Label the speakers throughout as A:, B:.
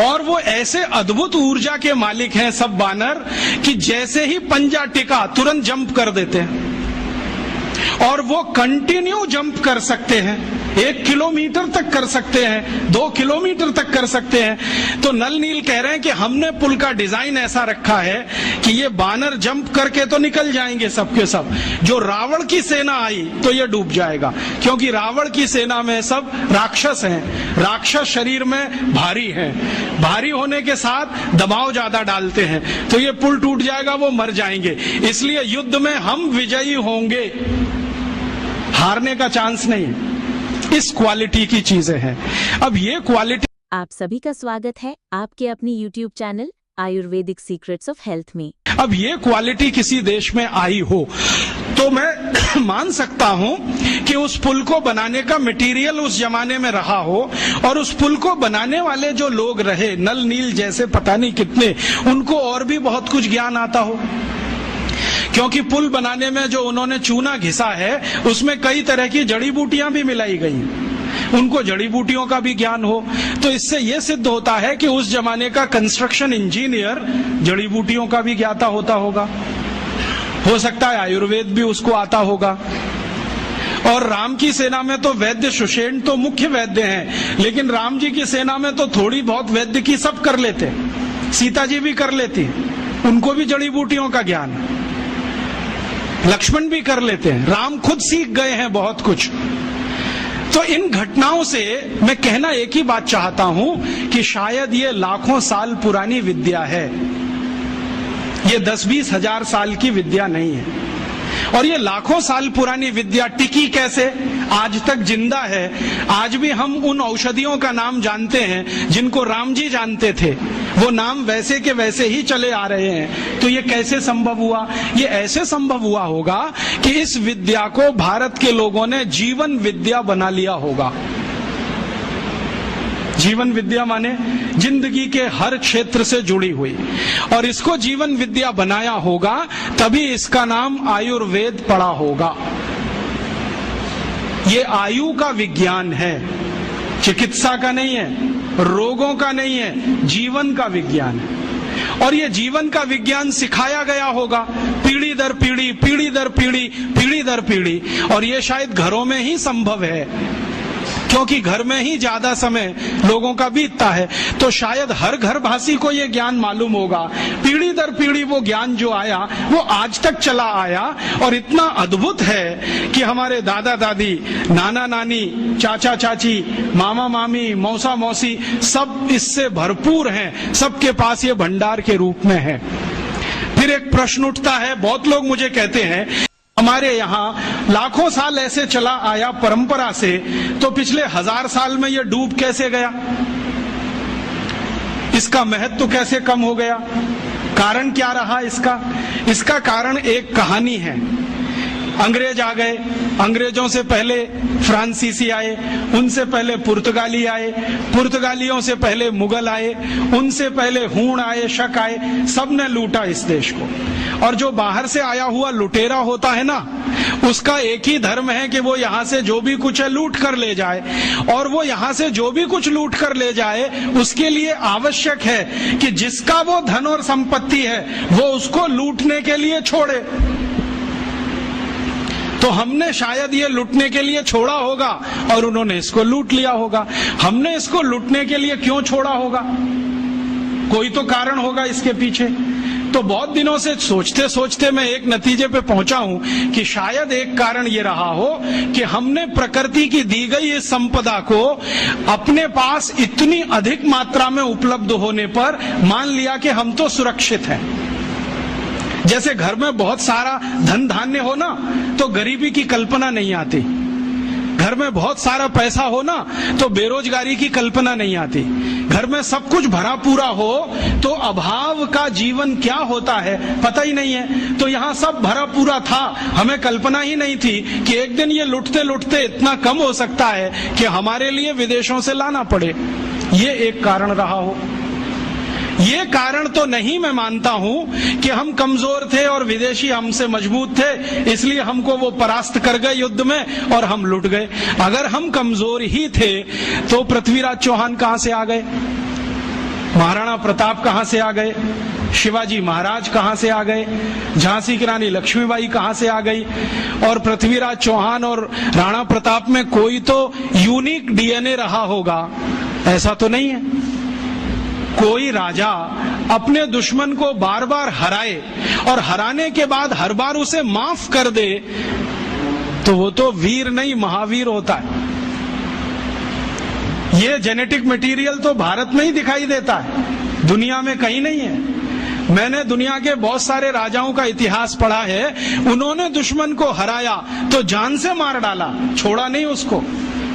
A: और वो ऐसे अद्भुत ऊर्जा के मालिक हैं सब बानर कि जैसे ही पंजा टिका तुरंत जंप कर देते हैं और वो कंटिन्यू जंप कर सकते हैं। 1 किलोमीटर तक कर सकते हैं, 2 किलोमीटर तक कर सकते हैं। तो नल नील कह रहे हैं कि हमने पुल का डिजाइन ऐसा रखा है कि ये बानर जंप करके तो निकल जाएंगे सबके सब। जो रावण की सेना आई तो ये डूब जाएगा, क्योंकि रावण की सेना में सब राक्षस हैं। राक्षस शरीर में भारी हैं, भारी होने के साथ दबाव ज्यादा डालते हैं, तो ये पुल टूट जाएगा, वो मर जाएंगे। इसलिए युद्ध में हम विजयी होंगे, हारने का चांस नहीं है। इस क्वालिटी की चीजें हैं। अब ये क्वालिटी।
B: आप सभी का स्वागत है आपके अपनी YouTube channel Ayurvedic secrets of health में।
A: अब ये क्वालिटी किसी देश में आई हो तो मैं मान सकता हूं कि उस पुल को बनाने का मटेरियल उस जमाने में रहा हो, और उस पुल को बनाने वाले जो लोग रहे, नल नील जैसे पता नहीं कितने, उनको और भी बहुत कुछ ज्ञान आता हो। क्योंकि पुल बनाने में जो उन्होंने चूना घिसा है उसमें कई तरह की जड़ी बूटियां भी मिलाई गई, उनको जड़ी बूटियों का भी ज्ञान हो। तो इससे यह सिद्ध होता है कि उस जमाने का कंस्ट्रक्शन इंजीनियर जड़ी बूटियों का भी ज्ञाता होता होगा। हो सकता है आयुर्वेद भी उसको आता होगा। और राम की सेना में तो वैद्य सुषेण तो मुख्य वैद्य हैं, लेकिन राम जी की सेना में तो थोड़ी बहुत वैद्य की सब कर लेते, सीता जी भी कर लेती, उनको भी जड़ी बूटियों का ज्ञान। लक्ष्मण भी कर लेते हैं, राम खुद सीख गए हैं बहुत कुछ। तो इन घटनाओं से मैं कहना एक ही बात चाहता हूं कि शायद ये लाखों साल पुरानी विद्या है, ये 10-20 हजार साल की विद्या नहीं है। और ये लाखों साल पुरानी विद्या टिकी कैसे, आज तक जिंदा है। आज भी हम उन औषधियों का नाम जानते हैं जिनको राम जी जानते थे, वो नाम वैसे के वैसे ही चले आ रहे हैं। तो ये कैसे संभव हुआ? ये ऐसे संभव हुआ होगा कि इस विद्या को भारत के लोगों ने जीवन विद्या बना लिया होगा। जीवन विद्या माने जिंदगी के हर क्षेत्र से जुड़ी हुई, और इसको जीवन विद्या बनाया होगा, तभी इसका नाम आयुर्वेद पड़ा होगा। ये आयु का विज्ञान है, चिकित्सा का नहीं है, रोगों का नहीं है, जीवन का विज्ञान है। और ये जीवन का विज्ञान सिखाया गया होगा पीढ़ी दर पीढ़ी, पीढ़ी दर पीढ़ी, पीढ़ी दर पीढ़ी। और ये शायद घरों में ही संभव है, क्योंकि घर में ही ज्यादा समय लोगों का बीतता है। तो शायद हर घर भाषी को ये ज्ञान मालूम होगा। पीढ़ी दर पीढ़ी वो ज्ञान जो आया वो आज तक चला आया, और इतना अद्भुत है कि हमारे दादा दादी, नाना नानी, चाचा चाची, मामा मामी, मौसा मौसी सब इससे भरपूर हैं, सबके पास ये भंडार के रूप में है। फिर एक प्रश्न उठता है, बहुत लोग मुझे कहते हैं हमारे यहाँ लाखों साल ऐसे चला आया परंपरा से, तो पिछले 1000 साल में ये डूब कैसे गया, इसका महत्व कैसे कम हो गया, कारण क्या रहा इसका? इसका कारण एक कहानी है। अंग्रेज आ गए, अंग्रेजों से पहले फ्रांसीसी आए, उनसे पहले पुर्तगाली आए, पुर्तगालियों से पहले मुगल आए, उनसे पहले हूण आए, शक आए, सबने लूटा इस देश को। और जो बाहर से आया हुआ लुटेरा होता है ना, उसका एक ही धर्म है कि वो यहाँ से जो भी कुछ है लूट कर ले जाए। और वो यहाँ से जो भी कुछ लूट कर ले जाए, उसके लिए आवश्यक है कि जिसका वो धन और संपत्ति है वो उसको लूटने के लिए छोड़े। तो हमने शायद ये लूटने के लिए छोड़ा होगा और उन्होंने इसको लूट लिया होगा। हमने इसको लूटने के लिए क्यों छोड़ा होगा? कोई तो कारण होगा इसके पीछे। तो बहुत दिनों से सोचते सोचते मैं एक नतीजे पे पहुंचा हूं कि शायद एक कारण ये रहा हो कि हमने प्रकृति की दी गई इस संपदा को अपने पास इतनी अधिक मात्रा में उपलब्ध होने पर मान लिया कि हम तो सुरक्षित हैं। जैसे घर में बहुत सारा धन धान्य हो ना तो गरीबी की कल्पना नहीं आती, घर में बहुत सारा पैसा हो ना तो बेरोजगारी की कल्पना नहीं आती, घर में सब कुछ भरा पूरा हो तो अभाव का जीवन क्या होता है पता ही नहीं है। तो यहाँ सब भरा पूरा था, हमें कल्पना ही नहीं थी कि एक दिन ये लुटते लुटते इतना कम हो सकता है कि हमारे लिए विदेशों से लाना पड़े। ये एक कारण रहा हो। ये कारण तो नहीं मैं मानता हूं कि हम कमजोर थे और विदेशी हमसे मजबूत थे इसलिए हमको वो परास्त कर गए युद्ध में और हम लुट गए। अगर हम कमजोर ही थे तो पृथ्वीराज चौहान कहां से आ गए? महाराणा प्रताप कहां से आ गए, शिवाजी महाराज कहां से आ गए, झांसी की रानी लक्ष्मीबाई कहां से आ गई, और पृथ्वीराज चौहान और राणा प्रताप में कोई तो यूनिक डीएनए रहा होगा, ऐसा तो नहीं है। कोई राजा अपने दुश्मन को बार बार हराए और हराने के बाद हर बार उसे माफ कर दे तो वो तो वीर नहीं महावीर होता है। ये जेनेटिक मटेरियल तो भारत में ही दिखाई देता है, दुनिया में कहीं नहीं है। मैंने दुनिया के बहुत सारे राजाओं का इतिहास पढ़ा है, उन्होंने दुश्मन को हराया तो जान से मार डाला, छोड़ा नहीं उसको।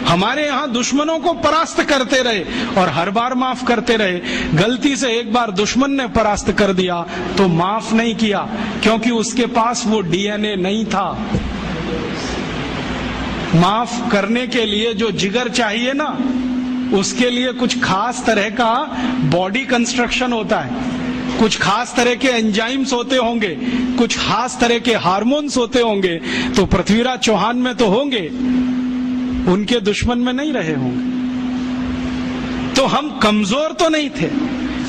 A: हमारे यहाँ दुश्मनों को परास्त करते रहे और हर बार माफ करते रहे। गलती से एक बार दुश्मन ने परास्त कर दिया तो माफ नहीं किया, क्योंकि उसके पास वो डीएनए नहीं था। माफ करने के लिए जो जिगर चाहिए ना, उसके लिए कुछ खास तरह का बॉडी कंस्ट्रक्शन होता है, कुछ खास तरह के एंजाइम्स होते होंगे, कुछ खास तरह के हार्मोन्स होते होंगे। तो पृथ्वीराज चौहान में तो होंगे, उनके दुश्मन में नहीं रहे होंगे। तो हम कमजोर तो नहीं थे,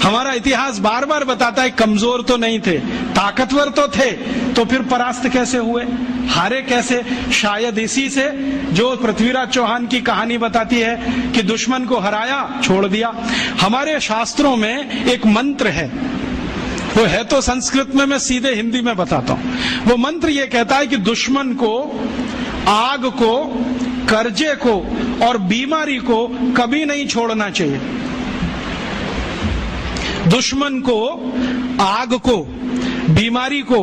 A: हमारा इतिहास बार बार बताता है कमजोर तो नहीं थे, ताकतवर तो थे। तो फिर परास्त कैसे हुए, हारे कैसे? शायद इसी से जो पृथ्वीराज चौहान की कहानी बताती है कि दुश्मन को हराया, छोड़ दिया। हमारे शास्त्रों में एक मंत्र है, वो है तो संस्कृत में, मैं सीधे हिंदी में बताता हूं। वो मंत्र ये कहता है कि दुश्मन को, आग को, कर्जे को और बीमारी को कभी नहीं छोड़ना चाहिए। दुश्मन को, आग को, बीमारी को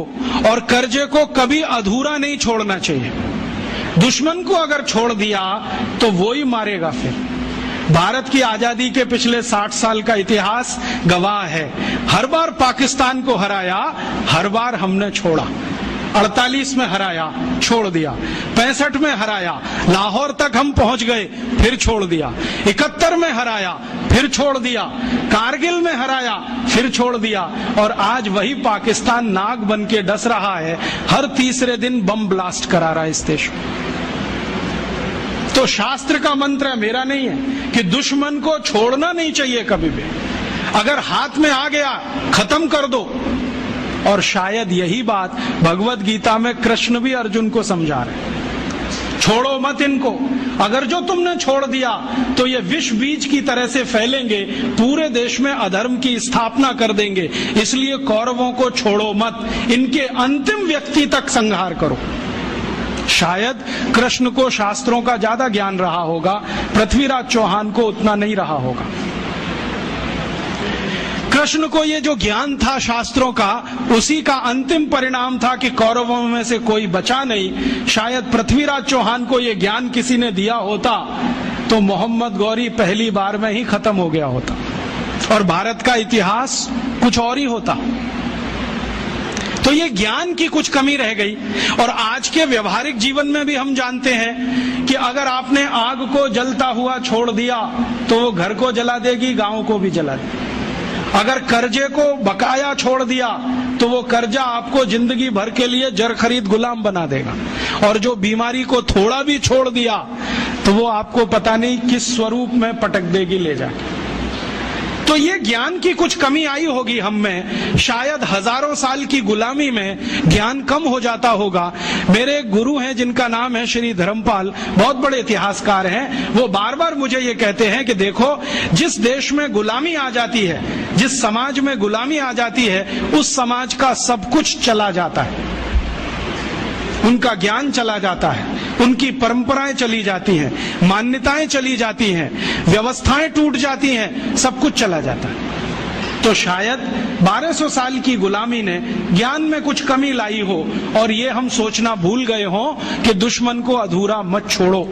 A: और कर्जे को कभी अधूरा नहीं छोड़ना चाहिए। दुश्मन को अगर छोड़ दिया तो वो ही मारेगा फिर। भारत की आजादी के पिछले 60 साल का इतिहास गवाह है, हर बार पाकिस्तान को हराया, हर बार हमने छोड़ा। 48 में हराया, छोड़ दिया। 65 में हराया, लाहौर तक हम पहुंच गए, फिर छोड़ दिया। 71 में हराया, फिर छोड़ दिया। कारगिल में हराया, फिर छोड़ दिया। और आज वही पाकिस्तान नाग बन के डस रहा है, हर तीसरे दिन बम ब्लास्ट करा रहा है इस देश में। तो शास्त्र का मंत्र है, मेरा नहीं है, कि दुश्मन को छोड़ना नहीं चाहिए कभी भी। अगर हाथ में आ गया, खत्म कर दो। और शायद यही बात भगवत गीता में कृष्ण भी अर्जुन को समझा रहे हैं, छोड़ो मत इनको। अगर जो तुमने छोड़ दिया तो ये विष बीज की तरह से फैलेंगे, पूरे देश में अधर्म की स्थापना कर देंगे। इसलिए कौरवों को छोड़ो मत, इनके अंतिम व्यक्ति तक संहार करो। शायद कृष्ण को शास्त्रों का ज्यादा ज्ञान रहा होगा, पृथ्वीराज चौहान को उतना नहीं रहा होगा। कृष्ण को ये जो ज्ञान था शास्त्रों का, उसी का अंतिम परिणाम था कि कौरवों में से कोई बचा नहीं। शायद पृथ्वीराज चौहान को ये ज्ञान किसी ने दिया होता तो मोहम्मद गौरी पहली बार में ही खत्म हो गया होता और भारत का इतिहास कुछ और ही होता। तो ये ज्ञान की कुछ कमी रह गई। और आज के व्यवहारिक जीवन में भी हम जानते हैं कि अगर आपने आग को जलता हुआ छोड़ दिया तो वो घर को जला देगी, गांव को भी जला देगी। अगर कर्जे को बकाया छोड़ दिया तो वो कर्जा आपको जिंदगी भर के लिए जर खरीद गुलाम बना देगा। और जो बीमारी को थोड़ा भी छोड़ दिया तो वो आपको पता नहीं किस स्वरूप में पटक देगी ले जाके। तो ये ज्ञान की कुछ कमी आई होगी हम में, शायद हजारों साल की गुलामी में ज्ञान कम हो जाता होगा। मेरे एक गुरु हैं जिनका नाम है श्री धर्मपाल, बहुत बड़े इतिहासकार हैं। वो बार बार मुझे ये कहते हैं कि देखो, जिस देश में गुलामी आ जाती है, जिस समाज में गुलामी आ जाती है, उस समाज का सब कुछ चला जाता है। उनका ज्ञान चला जाता है, उनकी परंपराएं चली जाती हैं, मान्यताएं चली जाती हैं, व्यवस्थाएं टूट जाती हैं, सब कुछ चला जाता है। तो शायद 1200 साल की गुलामी ने ज्ञान में कुछ कमी लाई हो और ये हम सोचना भूल गए हों कि दुश्मन को अधूरा मत छोड़ो।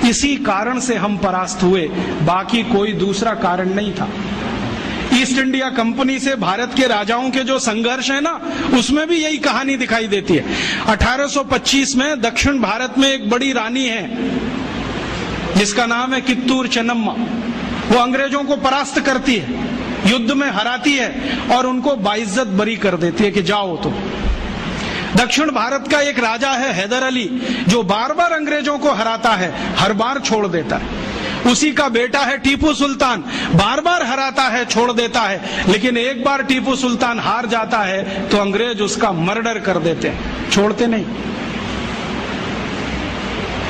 A: इसी कारण से हम परास्त हुए, बाकी कोई दूसरा कारण नहीं था। ईस्ट इंडिया कंपनी से भारत के राजाओं के जो संघर्ष है ना, उसमें भी यही कहानी दिखाई देती है। 1825 में दक्षिण भारत में एक बड़ी रानी है जिसका नाम है कित्तूर चेन्नम्मा। वो अंग्रेजों को परास्त करती है, युद्ध में हराती है और उनको बाइज्जत बरी कर देती है कि जाओ तुम। दक्षिण भारत का एक राजा है हैदर अली, जो बार बार अंग्रेजों को हराता है, हर बार छोड़ देता है। उसी का बेटा है टीपू सुल्तान, बार बार हराता है, छोड़ देता है, लेकिन एक बार टीपू सुल्तान हार जाता है तो अंग्रेज उसका मर्डर कर देते हैं, छोड़ते नहीं।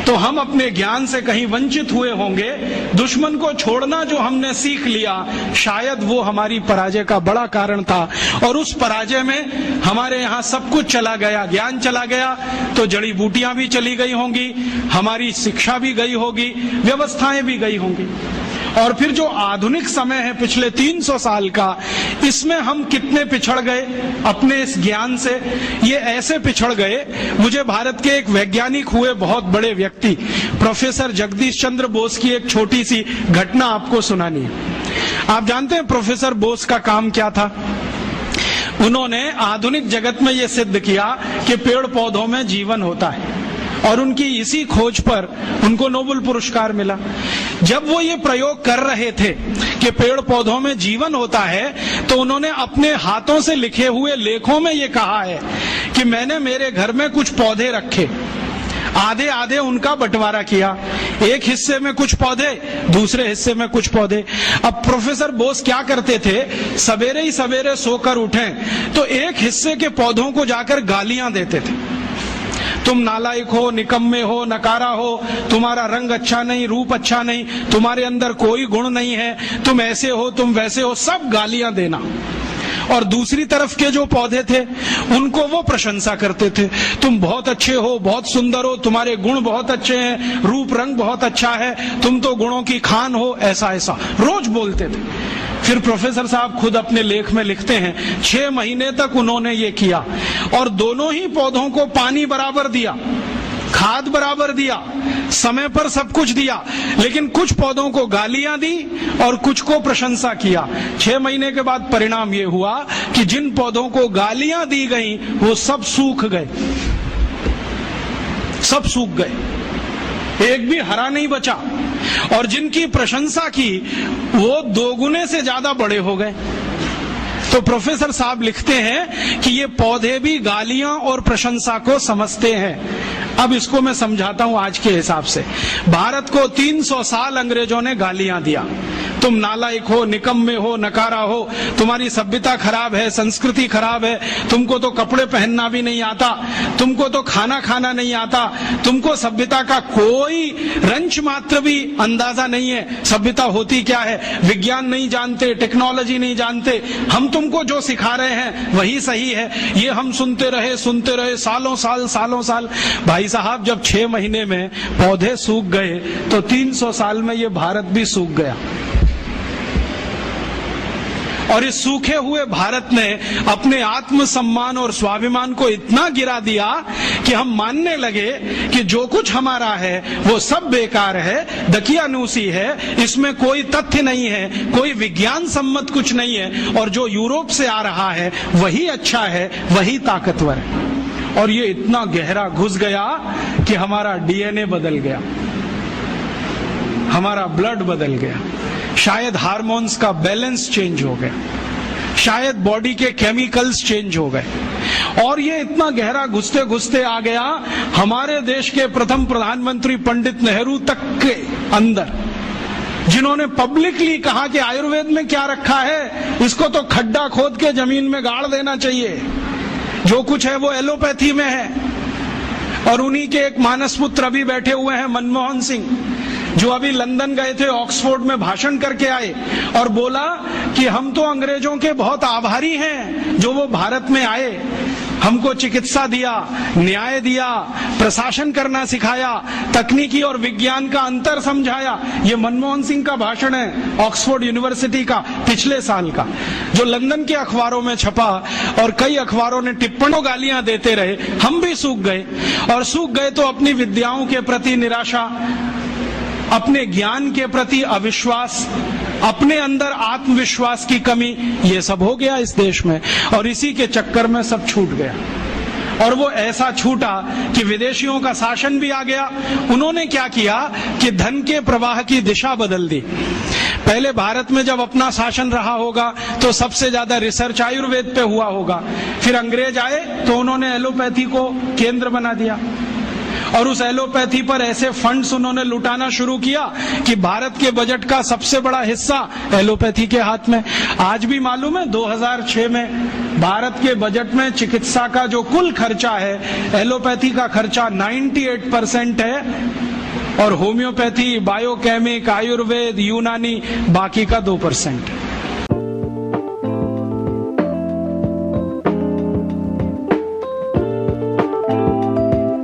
A: तो हम अपने ज्ञान से कहीं वंचित हुए होंगे। दुश्मन को छोड़ना जो हमने सीख लिया, शायद वो हमारी पराजय का बड़ा कारण था। और उस पराजय में हमारे यहाँ सब कुछ चला गया, ज्ञान चला गया तो जड़ी बूटियां भी चली गई होंगी, हमारी शिक्षा भी गई होगी, व्यवस्थाएं भी गई होंगी। और फिर जो आधुनिक समय है पिछले 300 साल का, इसमें हम कितने पिछड़ गए अपने इस ज्ञान से। ये ऐसे पिछड़ गए, मुझे भारत के एक वैज्ञानिक हुए बहुत बड़े व्यक्ति प्रोफेसर जगदीश चंद्र बोस की एक छोटी सी घटना आपको सुनानी है। आप जानते हैं प्रोफेसर बोस का काम क्या था? उन्होंने आधुनिक जगत में ये सिद्ध किया कि पेड़ पौधों में जीवन होता है, और उनकी इसी खोज पर उनको नोबेल पुरस्कार मिला। जब वो ये प्रयोग कर रहे थे कि पेड़ पौधों में जीवन होता है, तो उन्होंने अपने हाथों से लिखे हुए लेखों में ये कहा है कि मैंने मेरे घर में कुछ पौधे रखे, आधे आधे उनका बंटवारा किया, एक हिस्से में कुछ पौधे, दूसरे हिस्से में कुछ पौधे। अब प्रोफेसर बोस क्या करते थे, सवेरे ही सवेरे सोकर उठें तो एक हिस्से के पौधों को जाकर गालियां देते थे, तुम नालायक हो, निकम्मे हो, नकारा हो, तुम्हारा रंग अच्छा नहीं, रूप अच्छा नहीं, तुम्हारे अंदर कोई गुण नहीं है, तुम ऐसे हो, तुम वैसे हो, सब गालियां देना। और दूसरी तरफ के जो पौधे थे उनको वो प्रशंसा करते थे, तुम बहुत अच्छे हो, बहुत सुंदर हो, तुम्हारे गुण बहुत अच्छे हैं, रूप रंग बहुत अच्छा है, तुम तो गुणों की खान हो, ऐसा ऐसा रोज बोलते थे। फिर प्रोफेसर साहब खुद अपने लेख में लिखते हैं 6 महीने तक उन्होंने ये किया और दोनों ही पौधों को पानी बराबर दिया, खाद बराबर दिया, समय पर सब कुछ दिया, लेकिन कुछ पौधों को गालियां दी और कुछ को प्रशंसा किया। 6 महीने के बाद परिणाम ये हुआ कि जिन पौधों को गालियां दी गई वो सब सूख गए, सब सूख गए, एक भी हरा नहीं बचा, और जिनकी प्रशंसा की वो 2 गुने से ज्यादा बड़े हो गए। तो प्रोफेसर साहब लिखते हैं कि ये पौधे भी गालियां और प्रशंसा को समझते हैं। अब इसको मैं समझाता हूं आज के हिसाब से। भारत को 300 साल अंग्रेजों ने गालियां दिया, तुम नालायक हो, निकम्मे हो, नकारा हो, तुम्हारी सभ्यता खराब है, संस्कृति खराब है, तुमको तो कपड़े पहनना भी नहीं आता, तुमको तो खाना खाना नहीं आता, तुमको सभ्यता का कोई रंच मात्र भी अंदाजा नहीं है, सभ्यता होती क्या है, विज्ञान नहीं जानते, टेक्नोलॉजी नहीं जानते, हम तुमको जो सिखा रहे हैं वही सही है। ये हम सुनते रहे सालों साल। भाई साहब, जब 6 महीने में पौधे सूख गए तो 300 साल में ये भारत भी सूख गया। और इस सूखे हुए भारत ने अपने आत्मसम्मान और स्वाभिमान को इतना गिरा दिया कि हम मानने लगे कि जो कुछ हमारा है वो सब बेकार है, दकियानूसी है, इसमें कोई तथ्य नहीं है, कोई विज्ञान सम्मत कुछ नहीं है, और जो यूरोप से आ रहा है वही अच्छा है, वही ताकतवर है। और ये इतना गहरा घुस गया कि हमारा डीएनए बदल गया, हमारा ब्लड बदल गया, शायद हार्मोन्स का बैलेंस चेंज हो गया, शायद बॉडी के केमिकल्स चेंज हो गए। और ये इतना गहरा घुसते घुसते आ गया हमारे देश के प्रथम प्रधानमंत्री पंडित नेहरू तक के अंदर, जिन्होंने पब्लिकली कहा कि आयुर्वेद में क्या रखा है, इसको तो खड्डा खोद के जमीन में गाड़ देना चाहिए, जो कुछ है वो एलोपैथी में है। और उन्हीं के एक मानस पुत्र अभी बैठे हुए हैं मनमोहन सिंह, जो अभी लंदन गए थे, ऑक्सफोर्ड में भाषण करके आए और बोला कि हम तो अंग्रेजों के बहुत आभारी हैं जो वो भारत में आए, हमको चिकित्सा दिया, न्याय दिया, प्रशासन करना सिखाया, तकनीकी और विज्ञान का अंतर समझाया। ये मनमोहन सिंह का भाषण है ऑक्सफोर्ड यूनिवर्सिटी का पिछले साल का, जो लंदन के अखबारों में छपा, और कई अखबारों ने टिप्पणों गालियां देते रहे। हम भी सूख गए, और सूख गए तो अपनी विद्याओं के प्रति निराशा, अपने ज्ञान के प्रति अविश्वास, अपने अंदर आत्मविश्वास की कमी, ये सब हो गया इस देश में। और इसी के चक्कर में सब छूट गया, और वो ऐसा छूटा कि विदेशियों का शासन भी आ गया। उन्होंने क्या किया कि धन के प्रवाह की दिशा बदल दी। पहले भारत में जब अपना शासन रहा होगा तो सबसे ज्यादा रिसर्च आयुर्वेद पे हुआ होगा, फिर अंग्रेज आए तो उन्होंने एलोपैथी को केंद्र बना दिया, और उस एलोपैथी पर ऐसे फंड्स उन्होंने लुटाना शुरू किया कि भारत के बजट का सबसे बड़ा हिस्सा एलोपैथी के हाथ में। आज भी मालूम है 2006 में भारत के बजट में चिकित्सा का जो कुल खर्चा है, एलोपैथी का खर्चा 98% है और होम्योपैथी, बायोकेमिक, आयुर्वेद, यूनानी बाकी का 2% है।